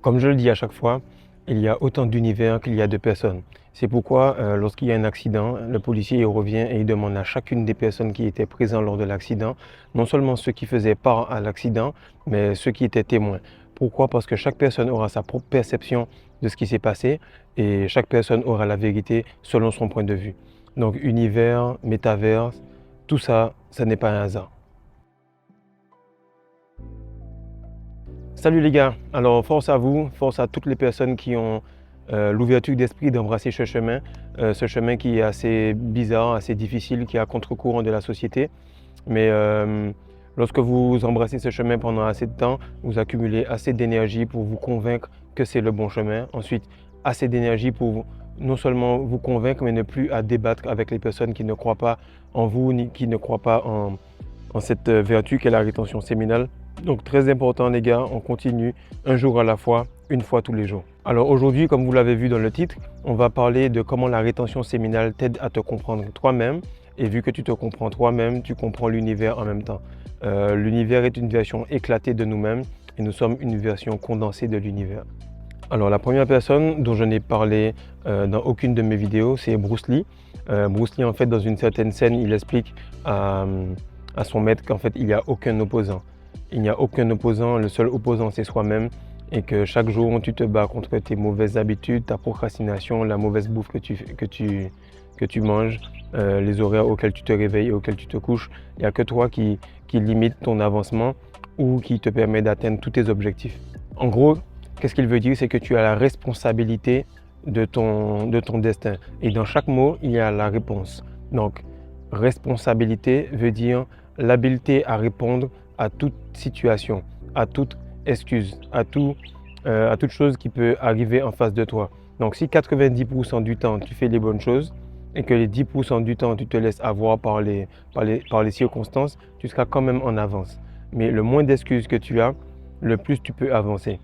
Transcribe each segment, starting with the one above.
Comme je le dis à chaque fois, il y a autant d'univers qu'il y a de personnes. C'est pourquoi, lorsqu'il y a un accident, le policier il revient et il demande à chacune des personnes qui étaient présentes lors de l'accident, non seulement ceux qui faisaient part à l'accident, mais ceux qui étaient témoins. Pourquoi? Parce que chaque personne aura sa propre perception de ce qui s'est passé et chaque personne aura la vérité selon son point de vue. Donc univers, métaverse, tout ça, ça n'est pas un hasard. Salut les gars, alors force à vous, force à toutes les personnes qui ont l'ouverture d'esprit d'embrasser ce chemin qui est assez bizarre, assez difficile, qui est à contre-courant de la société. Mais lorsque vous embrassez ce chemin pendant assez de temps, vous accumulez assez d'énergie pour vous convaincre que c'est le bon chemin. Ensuite, assez d'énergie pour non seulement vous convaincre, mais ne plus à débattre avec les personnes qui ne croient pas en vous, ni qui ne croient pas en cette vertu qu'est la rétention séminale. Donc très important les gars, on continue un jour à la fois, une fois tous les jours. Alors aujourd'hui, comme vous l'avez vu dans le titre, on va parler de comment la rétention séminale t'aide à te comprendre toi-même. Et vu que tu te comprends toi-même, tu comprends l'univers en même temps. L'univers est une version éclatée de nous-mêmes et nous sommes une version condensée de l'univers. Alors la première personne dont je n'ai parlé dans aucune de mes vidéos, c'est Bruce Lee. Bruce Lee en fait dans une certaine scène, il explique à son maître qu'en fait il n'y a aucun opposant. Il n'y a aucun opposant, le seul opposant c'est soi-même et que chaque jour tu te bats contre tes mauvaises habitudes, ta procrastination, la mauvaise bouffe que tu manges, les horaires auxquels tu te réveilles et auxquels tu te couches. Il n'y a que toi qui limite ton avancement ou qui te permet d'atteindre tous tes objectifs. En gros, qu'est-ce qu'il veut dire? C'est que tu as la responsabilité de ton destin. Et dans chaque mot, il y a la réponse. Donc, responsabilité veut dire l'habileté à répondre à toute situation, à toute excuse, à toute chose qui peut arriver en face de toi. Donc, si 90% du temps, tu fais les bonnes choses et que les 10% du temps, tu te laisses avoir par les circonstances, tu seras quand même en avance. Mais le moins d'excuses que tu as, le plus tu peux avancer.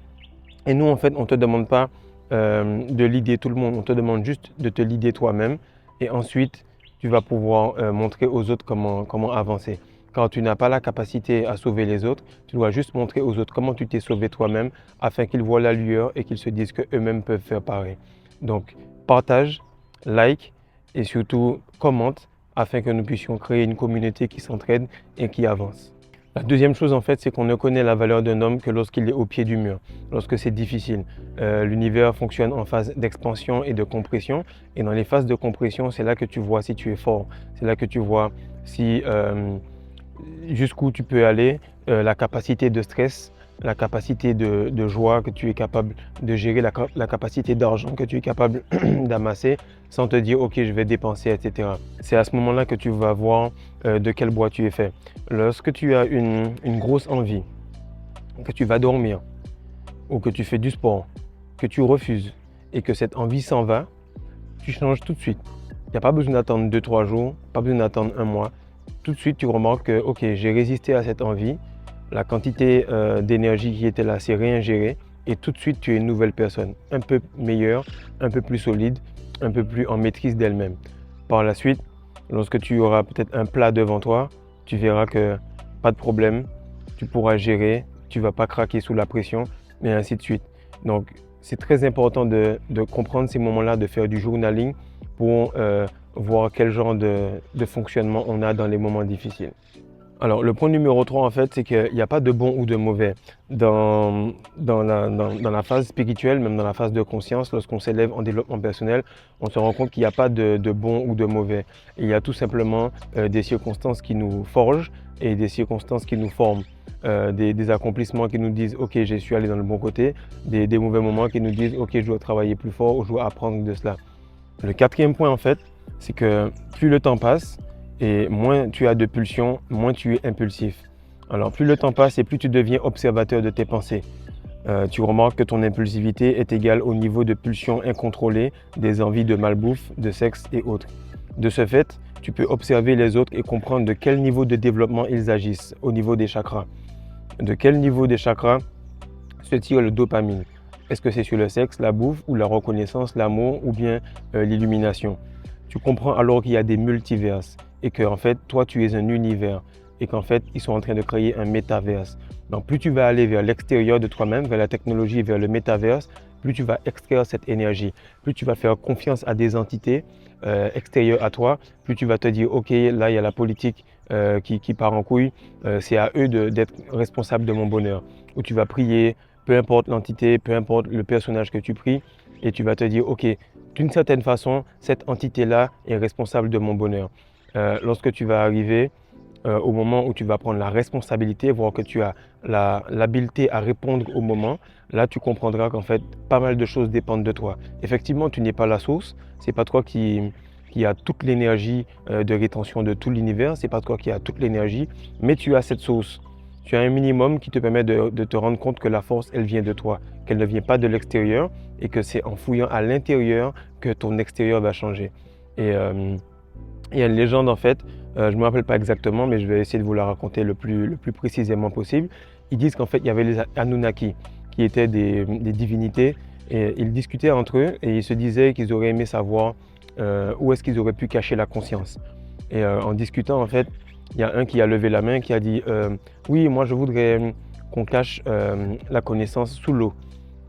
Et nous, en fait, on ne te demande pas de leader tout le monde, on te demande juste de te leader toi-même et ensuite, tu vas pouvoir montrer aux autres comment avancer. Quand tu n'as pas la capacité à sauver les autres, tu dois juste montrer aux autres comment tu t'es sauvé toi-même afin qu'ils voient la lueur et qu'ils se disent qu'eux-mêmes peuvent faire pareil. Donc, partage, like et surtout commente afin que nous puissions créer une communauté qui s'entraide et qui avance. La deuxième chose, en fait, c'est qu'on ne connaît la valeur d'un homme que lorsqu'il est au pied du mur, lorsque c'est difficile. L'univers fonctionne en phase d'expansion et de compression. Et dans les phases de compression, c'est là que tu vois si tu es fort. C'est là que tu vois si jusqu'où tu peux aller, la capacité de stress, la capacité de joie que tu es capable de gérer, la capacité d'argent que tu es capable d'amasser sans te dire ok je vais dépenser, etc. C'est à ce moment-là que tu vas voir de quel bois tu es fait. Lorsque tu as une grosse envie, que tu vas dormir ou que tu fais du sport, que tu refuses et que cette envie s'en va, tu changes tout de suite. Il n'y a pas besoin d'attendre 2-3 jours, pas besoin d'attendre un mois. Tout de suite, tu remarques que ok, j'ai résisté à cette envie, la quantité d'énergie qui était là s'est réingérée et tout de suite, tu es une nouvelle personne, un peu meilleure, un peu plus solide, un peu plus en maîtrise d'elle-même. Par la suite, lorsque tu auras peut-être un plat devant toi, tu verras que pas de problème, tu pourras gérer, tu ne vas pas craquer sous la pression, et ainsi de suite. Donc, c'est très important de comprendre ces moments-là, de faire du journaling pour voir quel genre de fonctionnement on a dans les moments difficiles. Alors, le point numéro 3, en fait, c'est qu'il n'y a pas de bon ou de mauvais. Dans la phase spirituelle, même dans la phase de conscience, lorsqu'on s'élève en développement personnel, on se rend compte qu'il n'y a pas de bon ou de mauvais. Il y a tout simplement des circonstances qui nous forgent et des circonstances qui nous forment. Des accomplissements qui nous disent « Ok, je suis allé dans le bon côté », des mauvais moments qui nous disent « Ok, je dois travailler plus fort ou je dois apprendre de cela ». Le quatrième point, en fait, c'est que plus le temps passe, et moins tu as de pulsions, moins tu es impulsif. Alors plus le temps passe et plus tu deviens observateur de tes pensées. Tu remarques que ton impulsivité est égale au niveau de pulsions incontrôlées, des envies de malbouffe, de sexe et autres. De ce fait, tu peux observer les autres et comprendre de quel niveau de développement ils agissent au niveau des chakras. De quel niveau des chakras se tire le dopamine? Est-ce que c'est sur le sexe, la bouffe ou la reconnaissance, l'amour ou bien l'illumination? Tu comprends alors qu'il y a des multiverses et que en fait, toi, tu es un univers et qu'en fait, ils sont en train de créer un métaverse. Donc, plus tu vas aller vers l'extérieur de toi-même, vers la technologie, vers le métaverse, plus tu vas extraire cette énergie, plus tu vas faire confiance à des entités extérieures à toi, plus tu vas te dire, OK, là, il y a la politique qui part en couille, c'est à eux d'être responsables de mon bonheur. Ou tu vas prier, peu importe l'entité, peu importe le personnage que tu pries, et tu vas te dire, OK, d'une certaine façon, cette entité-là est responsable de mon bonheur. Lorsque tu vas arriver au moment où tu vas prendre la responsabilité, voir que tu as l'habileté à répondre au moment, là tu comprendras qu'en fait pas mal de choses dépendent de toi. Effectivement, tu n'es pas la source, c'est pas toi qui a toute l'énergie de rétention de tout l'univers, c'est pas toi qui a toute l'énergie, mais tu as cette source. Tu as un minimum qui te permet de te rendre compte que la force, elle vient de toi, qu'elle ne vient pas de l'extérieur et que c'est en fouillant à l'intérieur que ton extérieur va changer. Et il y a une légende en fait, je ne me rappelle pas exactement, mais je vais essayer de vous la raconter le plus précisément possible. Ils disent qu'en fait, il y avait les Anunnaki qui étaient des divinités et ils discutaient entre eux et ils se disaient qu'ils auraient aimé savoir où est-ce qu'ils auraient pu cacher la conscience. Et en discutant, en fait, il y a un qui a levé la main qui a dit oui, moi je voudrais qu'on cache la connaissance sous l'eau.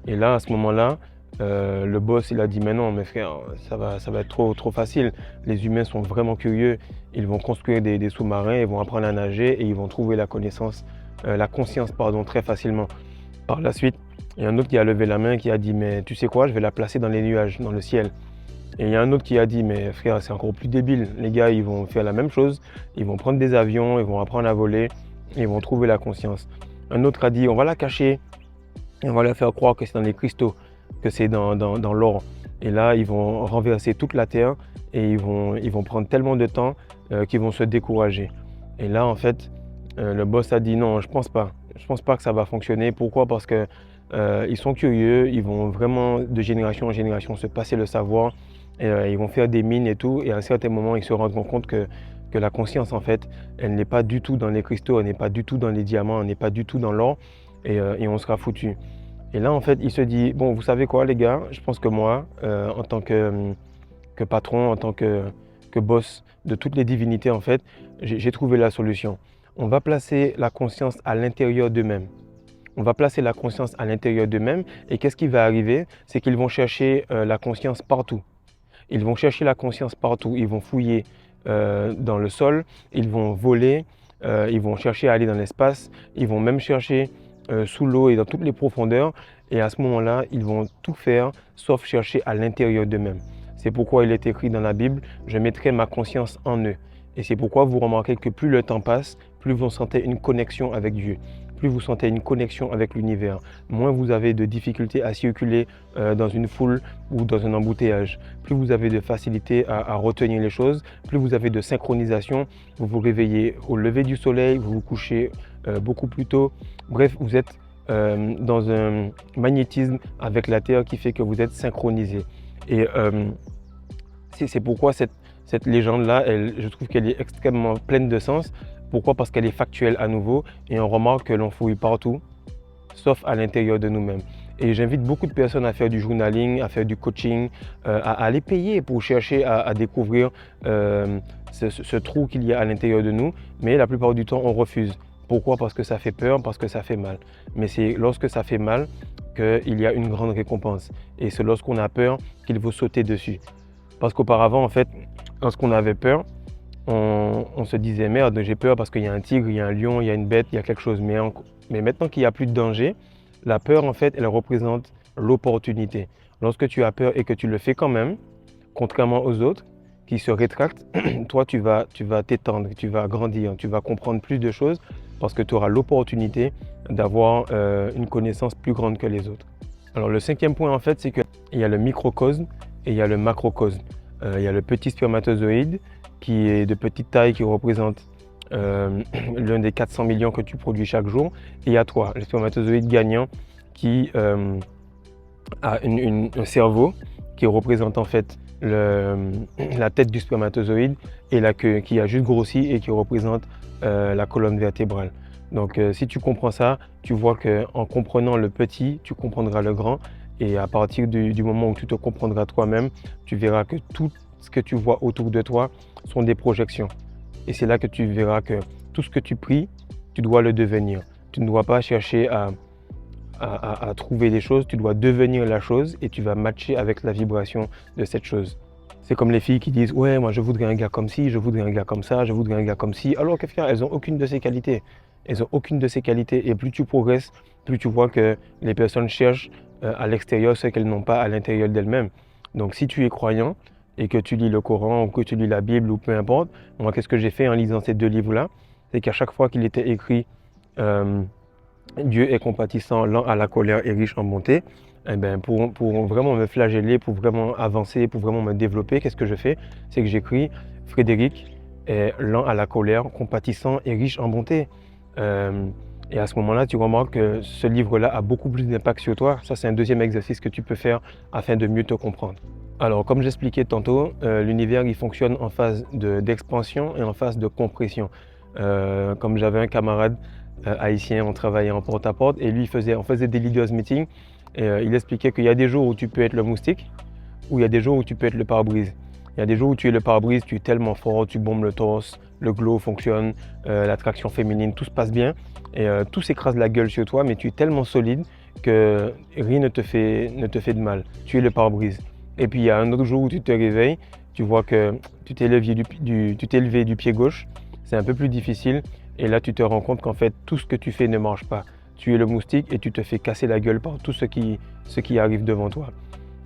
Et là, à ce moment-là, le boss, il a dit mais non, mes frères, ça va être trop facile. Les humains sont vraiment curieux. Ils vont construire des sous-marins, ils vont apprendre à nager et ils vont trouver la conscience, très facilement. Par la suite, il y a un autre qui a levé la main qui a dit mais tu sais quoi, je vais la placer dans les nuages, dans le ciel. Et il y a un autre qui a dit mais frère, c'est encore plus débile. Les gars, ils vont faire la même chose. Ils vont prendre des avions, ils vont apprendre à voler et ils vont trouver la conscience. Un autre a dit on va la cacher et on va leur faire croire que c'est dans les cristaux, que c'est dans l'or. Et là, ils vont renverser toute la terre et ils vont prendre tellement de temps qu'ils vont se décourager. Et là, en fait, le boss a dit non, je pense pas. Je pense pas que ça va fonctionner. Pourquoi? Parce que ils sont curieux, ils vont vraiment de génération en génération se passer le savoir et ils vont faire des mines et tout. Et à un certain moment, ils se rendront compte que la conscience, en fait, elle n'est pas du tout dans les cristaux, elle n'est pas du tout dans les diamants, elle n'est pas du tout dans l'or et on sera foutu. Et là, en fait, il se dit, bon, vous savez quoi, les gars, je pense que moi, en tant que patron, en tant que boss de toutes les divinités, en fait, j'ai trouvé la solution. On va placer la conscience à l'intérieur d'eux-mêmes. On va placer la conscience à l'intérieur d'eux-mêmes et qu'est-ce qui va arriver? C'est qu'ils vont chercher la conscience partout. Ils vont chercher la conscience partout. Ils vont fouiller dans le sol, ils vont voler, ils vont chercher à aller dans l'espace, ils vont même chercher sous l'eau et dans toutes les profondeurs. Et à ce moment-là, ils vont tout faire sauf chercher à l'intérieur d'eux-mêmes. C'est pourquoi il est écrit dans la Bible, je mettrai ma conscience en eux. Et c'est pourquoi vous remarquez que plus le temps passe, plus vous sentez une connexion avec Dieu. Plus vous sentez une connexion avec l'univers, moins vous avez de difficultés à circuler dans une foule ou dans un embouteillage. Plus vous avez de facilité à retenir les choses, plus vous avez de synchronisation. Vous vous réveillez au lever du soleil, vous vous couchez beaucoup plus tôt. Bref, vous êtes dans un magnétisme avec la Terre qui fait que vous êtes synchronisé. Et c'est pourquoi cette légende-là, je trouve qu'elle est extrêmement pleine de sens. Pourquoi? Parce qu'elle est factuelle à nouveau et on remarque que l'on fouille partout, sauf à l'intérieur de nous-mêmes. Et j'invite beaucoup de personnes à faire du journaling, à faire du coaching, à aller payer pour chercher à découvrir ce trou qu'il y a à l'intérieur de nous. Mais la plupart du temps, on refuse. Pourquoi? Parce que ça fait peur, parce que ça fait mal. Mais c'est lorsque ça fait mal qu'il y a une grande récompense. Et c'est lorsqu'on a peur qu'il faut sauter dessus. Parce qu'auparavant, en fait, lorsqu'on avait peur, on se disait merde, j'ai peur parce qu'il y a un tigre, il y a un lion, il y a une bête, il y a quelque chose. Mais maintenant qu'il n'y a plus de danger, la peur, en fait, elle représente l'opportunité. Lorsque tu as peur et que tu le fais quand même, contrairement aux autres qui se rétractent, toi, tu vas t'étendre, tu vas grandir, tu vas comprendre plus de choses parce que tu auras l'opportunité d'avoir une connaissance plus grande que les autres. Alors, le cinquième point, en fait, c'est qu'il y a le microcosme et il y a le macrocosme. Il y a le petit spermatozoïde qui est de petite taille, qui représente l'un des 400 millions que tu produis chaque jour. Et à toi, le spermatozoïde gagnant qui a un cerveau qui représente en fait la tête du spermatozoïde et la queue qui a juste grossi et qui représente la colonne vertébrale. Donc si tu comprends ça, tu vois qu'en comprenant le petit, tu comprendras le grand. Et à partir du moment où tu te comprendras toi-même, tu verras que tout ce que tu vois autour de toi sont des projections. Et c'est là que tu verras que Tout ce que tu pries, tu dois le devenir. Tu ne dois pas chercher à trouver des choses, tu dois devenir la chose et tu vas matcher avec la vibration de cette chose. C'est comme les filles qui disent « Ouais, moi je voudrais un gars comme ci, je voudrais un gars comme ça, je voudrais un gars comme ci », alors qu'elles n'ont aucune de ces qualités. Elles n'ont aucune de ces qualités et plus tu progresses, plus tu vois que les personnes cherchent à l'extérieur ce qu'elles n'ont pas à l'intérieur d'elles-mêmes. Donc si tu es croyant et que tu lis le Coran ou que tu lis la Bible ou peu importe, moi qu'est-ce que j'ai fait en lisant ces deux livres-là? C'est qu'à chaque fois qu'il était écrit Dieu est compatissant, lent à la colère et riche en bonté, eh ben pour vraiment me flageller, pour vraiment avancer, pour vraiment me développer, qu'est-ce que je fais? C'est que j'écris Frédéric est lent à la colère, compatissant et riche en bonté. Et à ce moment-là, tu remarques que ce livre-là a beaucoup plus d'impact sur toi. Ça, c'est un deuxième exercice que tu peux faire afin de mieux te comprendre. Alors, comme j'expliquais tantôt, l'univers il fonctionne en phase d'expansion et en phase de compression. Comme j'avais un camarade haïtien, on travaillait en porte-à-porte et lui, on faisait des leaders meetings et il expliquait qu'il y a des jours où tu peux être le moustique ou il y a des jours où tu peux être le pare-brise. Il y a des jours où tu es le pare-brise, tu es tellement fort, tu bombes le torse, le glow fonctionne, l'attraction féminine, tout se passe bien et tout s'écrase la gueule sur toi, mais tu es tellement solide que rien ne te fait de mal. Tu es le pare-brise. Et puis il y a un autre jour où tu te réveilles, tu vois que tu t'es levé du pied gauche, c'est un peu plus difficile et là tu te rends compte qu'en fait tout ce que tu fais ne marche pas. Tu es le moustique et tu te fais casser la gueule par tout ce qui arrive devant toi.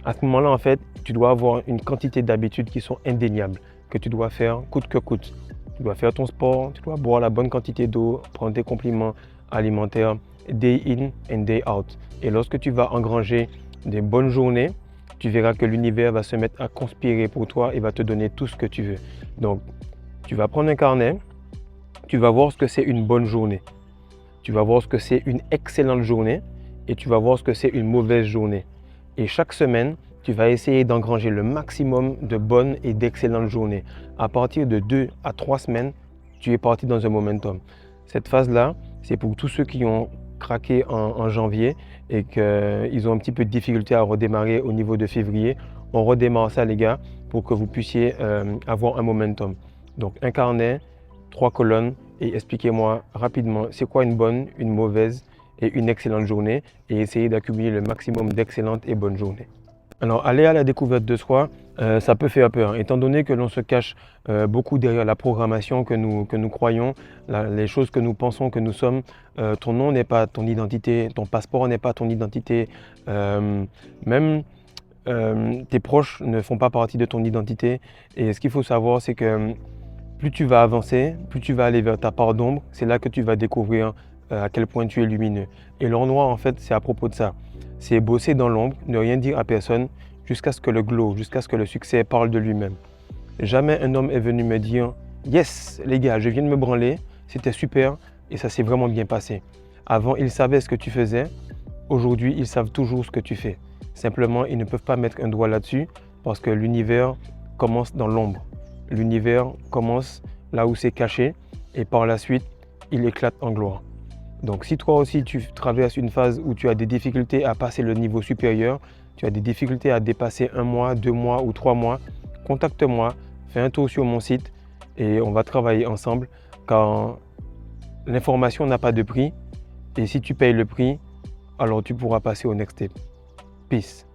À ce moment-là, en fait, tu dois avoir une quantité d'habitudes qui sont indéniables, que tu dois faire coûte que coûte. Tu dois faire ton sport, tu dois boire la bonne quantité d'eau, prendre tes compléments alimentaires, day in and day out. Et lorsque tu vas engranger des bonnes journées, tu verras que l'univers va se mettre à conspirer pour toi et va te donner tout ce que tu veux. Donc, tu vas prendre un carnet, tu vas voir ce que c'est une bonne journée. Tu vas voir ce que c'est une excellente journée et tu vas voir ce que c'est une mauvaise journée. Et chaque semaine, tu vas essayer d'engranger le maximum de bonnes et d'excellentes journées. À partir de 2 à 3 semaines, tu es parti dans un momentum. Cette phase-là, c'est pour tous ceux qui ont craqué en janvier et qu'ils ont un petit peu de difficulté à redémarrer au niveau de février. On redémarre ça, les gars, pour que vous puissiez avoir un momentum. Donc, un carnet, 3 colonnes et expliquez-moi rapidement c'est quoi une bonne, une mauvaise et une excellente journée et essayez d'accumuler le maximum d'excellentes et bonnes journées. Alors, aller à la découverte de soi, ça peut faire peur, étant donné que l'on se cache beaucoup derrière la programmation que nous croyons, les choses que nous pensons que nous sommes. Ton nom n'est pas ton identité, ton passeport n'est pas ton identité, même tes proches ne font pas partie de ton identité. Et ce qu'il faut savoir, c'est que plus tu vas avancer, plus tu vas aller vers ta part d'ombre, c'est là que tu vas découvrir à quel point tu es lumineux. Et l'or noir, en fait, c'est à propos de ça. C'est bosser dans l'ombre, ne rien dire à personne, jusqu'à ce que le glow, jusqu'à ce que le succès parle de lui-même. Jamais un homme est venu me dire « Yes, les gars, je viens de me branler, c'était super et ça s'est vraiment bien passé. » Avant, ils savaient ce que tu faisais. Aujourd'hui, ils savent toujours ce que tu fais. Simplement, ils ne peuvent pas mettre un doigt là-dessus parce que l'univers commence dans l'ombre. L'univers commence là où c'est caché et par la suite, il éclate en gloire. Donc si toi aussi tu traverses une phase où tu as des difficultés à passer le niveau supérieur, tu as des difficultés à dépasser 1 mois, 2 mois ou 3 mois, contacte-moi, fais un tour sur mon site et on va travailler ensemble car l'information n'a pas de prix et si tu payes le prix, alors tu pourras passer au next step. Peace.